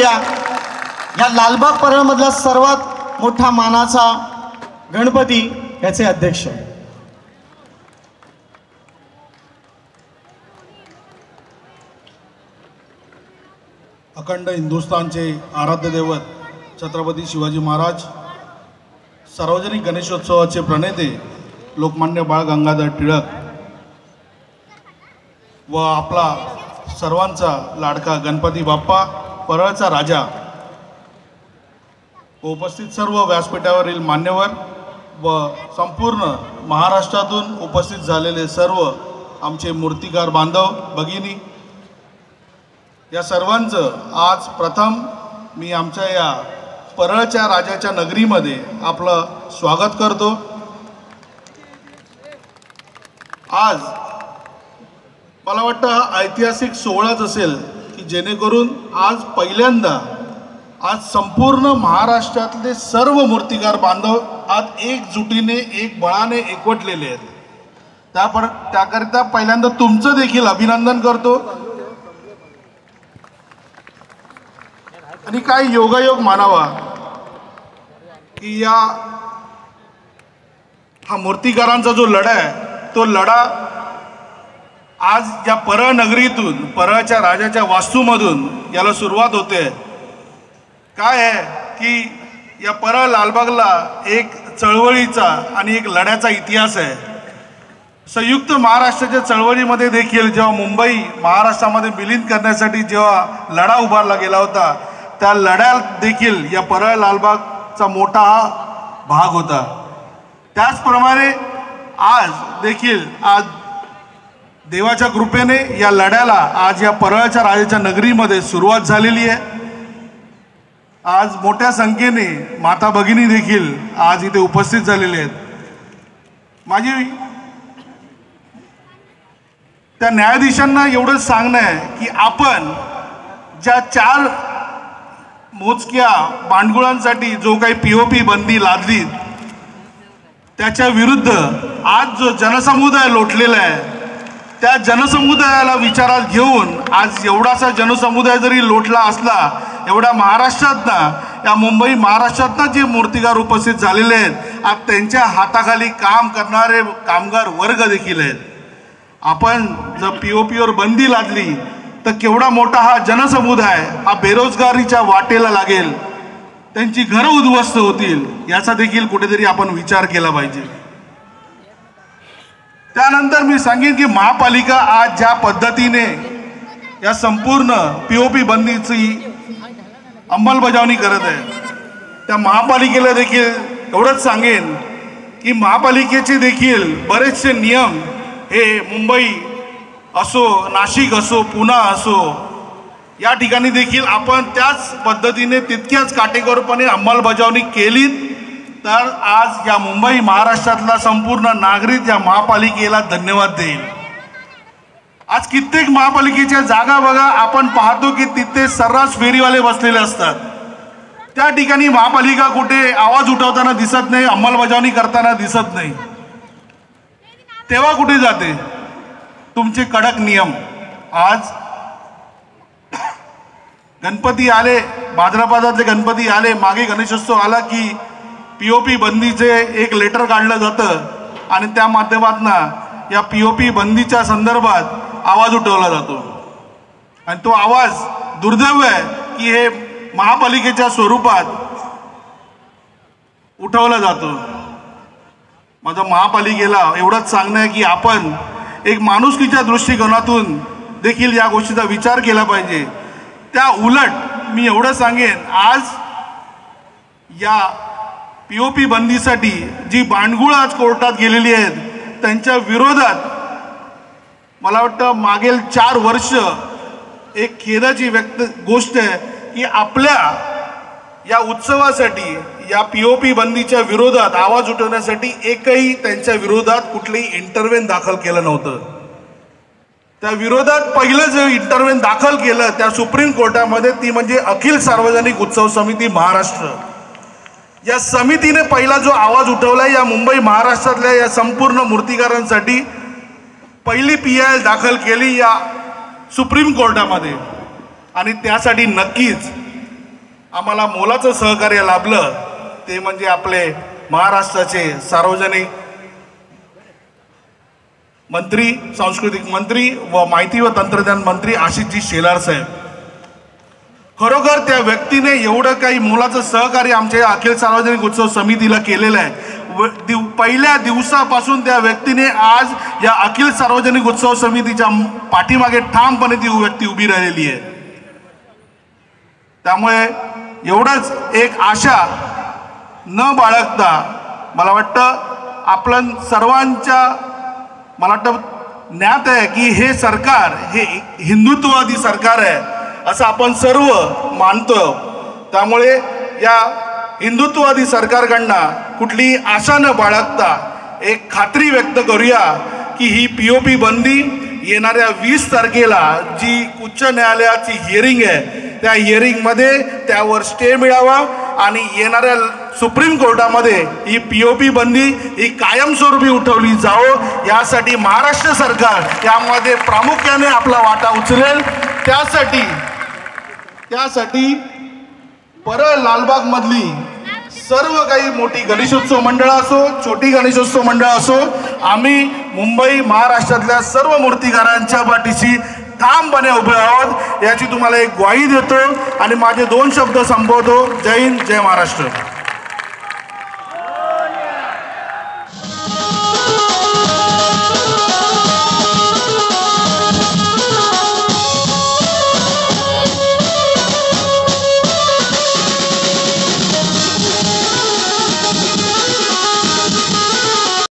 करूया या लालबाग परळमधला सर्वात मोठा मानाचा गणपती याचे अध्यक्ष। अखंड हिंदुस्थानचे आराध्य दैवत छत्रपती शिवाजी महाराज, सार्वजनिक गणेशोत्सवाचे प्रणेते लोकमान्य बाळ गंगाधर टिळक व आपला सर्वांचा लाडका गणपती बाप्पा परळचा राजा व उपस्थित सर्व व्यासपीठावरील मान्यवर व संपूर्ण महाराष्ट्रातून उपस्थित झालेले सर्व आमचे मूर्तिकार बांधव भगिनी, या सर्वांचं आज प्रथम मी आमच्या या परळच्या राजाच्या नगरीमध्ये आपलं स्वागत करतो। आज मला वाटतं हा ऐतिहासिक सोहळाच असेल की जेणेकरून आज पहिल्यांदा आज संपूर्ण महाराष्ट्रातले सर्व मूर्तिकार बांधव आज एकजुटीने एक बळाने एकवटलेले आहेत। त्याकरिता पहिल्यांदा तुमचं देखील अभिनंदन करतो आणि काय योगायोग मानावा की हा मूर्तिकारांचा जो लढा आहे तो लढा आज या परळ नगरीतून परळच्या राजाच्या वास्तूमधून याला सुरुवात होते। काय आहे की या परळ लालबागला एक चळवळीचा आणि एक लढ्याचा इतिहास आहे। संयुक्त महाराष्ट्राच्या चळवळीमध्ये देखील जेव्हा मुंबई महाराष्ट्रामध्ये विलीन करण्यासाठी जेव्हा लढा उभारला गेला होता त्या लढ्यात देखील या परळ लालबागचा मोठा हा भाग होता। त्याचप्रमाणे आज देखील आज देवाच्या कृपेने या लढ्याला आज या परळच्या राजाच्या नगरीमध्ये सुरुवात झालेली आहे। आज मोठ्या संख्येने माता भगिनी देखील आज इथे उपस्थित झालेले आहेत। माझी त्या न्यायाधीशांना एवढंच सांगणं आहे की आपण ज्या 4 मोजक्या भांडगुळांसाठी जो काही POP बंदी लादली त्याच्या विरुद्ध आज जो जनसमुदाय लोटलेला आहे त्या जनसमुदायाला विचारात घेऊन आज एवढासा जनसमुदाय जरी लोटला असला एवढ्या महाराष्ट्रातनं या मुंबई महाराष्ट्रातनं जे मूर्तिकार उपस्थित झालेले आहेत आज त्यांच्या हाताखाली काम करणारे कामगार वर्ग देखील आहेत। आपण जर POPवर बंदी लादली तर केवढा मोठा हा जनसमुदाय हा बेरोजगारीच्या वाटेला लागेल, त्यांची घरं उद्ध्वस्त होतील याचा देखील कुठेतरी आपण विचार केला पाहिजे। त्यानंतर मी सांगेन की महापालिका आज ज्या पद्धतीने या संपूर्ण POP बंदीची अंमलबजावणी करत आहे त्या महापालिकेला देखील एवढंच सांगेन की महापालिकेचे देखील बरेचसे नियम हे मुंबई असो, नाशिक असो, पुणे असो या ठिकाणी देखील आपण त्याच पद्धतीने तितक्याच काटेकोरपणे अंमलबजावणी केली तर आज या मुंबई महाराष्ट्रातला संपूर्ण नागरिक या महापालिकेला धन्यवाद देईल। आज कित्येक महापालिकेच्या जागा बघा आपण पाहतो की तिथे सर्रास फेरीवाले बसलेले असतात, त्या ठिकाणी महापालिका कुठे आवाज उठवताना दिसत नाही, अंमलबजावणी करताना दिसत नाही। तेव्हा कुठे जाते तुमचे कडक नियम? आज गणपती आले, भाद्रपदातले गणपती आले, मागे गणेशोत्सव आला की POP बंदीचे एक लेटर काढलं जातं आणि त्या माध्यमातून या POP बंदीच्या संदर्भात आवाज उठवला जातो आणि तो आवाज दुर्दैव आहे की हे महापालिकेच्या स्वरूपात उठवला जातो। माझं महापालिकेला एवढंच सांगणं आहे की आपण एक माणुसकीच्या दृष्टिकोनातून देखील या गोष्टीचा विचार केला पाहिजे। त्या उलट मी एवढं सांगेन आज या POP बंदीसाठी जी भांडगुळ आज कोर्टात गेलेली आहेत त्यांच्या विरोधात मला वाटतं मागील 4 वर्ष एक खेदाची गोष्ट आहे की आपल्या या उत्सवासाठी या POP बंदीच्या विरोधात आवाज उठवण्यासाठी एकही त्यांच्या विरोधात कुठलेही इंटरव्हेन दाखल केलं नव्हतं। त्या विरोधात पहिलं जे इंटरव्हेन दाखल केलं त्या सुप्रीम कोर्टामध्ये ती म्हणजे अखिल सार्वजनिक उत्सव समिती महाराष्ट्र या समितीने पहिला जो आवाज उठवला या मुंबई महाराष्ट्रातल्या या संपूर्ण मूर्तिकारांसाठी पहिली PIL दाखल केली या सुप्रीम कोर्टामध्ये आणि त्यासाठी नक्कीच आम्हाला मोलाचं सहकार्य लाभलं ते म्हणजे आपले महाराष्ट्राचे सार्वजनिक मंत्री, सांस्कृतिक मंत्री व माहिती व तंत्रज्ञान मंत्री आशिषजी शेलार साहेब. खरोखर त्या व्यक्तीने एवढं काही मोलाचं सहकार्य आमच्या अखिल सार्वजनिक उत्सव समितीला केलेलं आहे. पहिल्या दिवसापासून त्या व्यक्तीने आज या अखिल सार्वजनिक उत्सव समितीच्या पाठीमागे ठामपणे ती व्यक्ती उभी राहिलेली आहे. त्यामुळे एवढंच एक आशा न बाळगता मला वाटतं आपण सर्वांच्या मला वाटतं ज्ञात आहे की हे सरकार हे हिंदुत्ववादी सरकार आहे असं आपण सर्व मानतो. त्यामुळे या हिंदुत्ववादी सरकारकडनं कुठलीही आशा न बाळगता एक खात्री व्यक्त करूया की ही POP बंदी येणाऱ्या 20 तारखेला जी उच्च न्यायालयाची हिअरिंग आहे त्या हिअरिंगमध्ये त्यावर स्टे मिळावा आणि येणाऱ्या सुप्रीम कोर्टामध्ये ही POP बंदी ही कायमस्वरूपी उठवली जावं यासाठी महाराष्ट्र सरकार यामध्ये प्रामुख्याने आपला वाटा उचलेल. त्यासाठी परळ लालबागमधली सर्व काही मोठी गणेशोत्सव मंडळं असो, छोटी गणेशोत्सव मंडळ असो, आम्ही मुंबई महाराष्ट्रातल्या सर्व मूर्तिकारांच्या पाठीशी ठामपणे उभे आहोत याची तुम्हाला एक ग्वाही देतो आणि माझे 2 शब्द संपवतो. जय हिंद, जय महाराष्ट्र.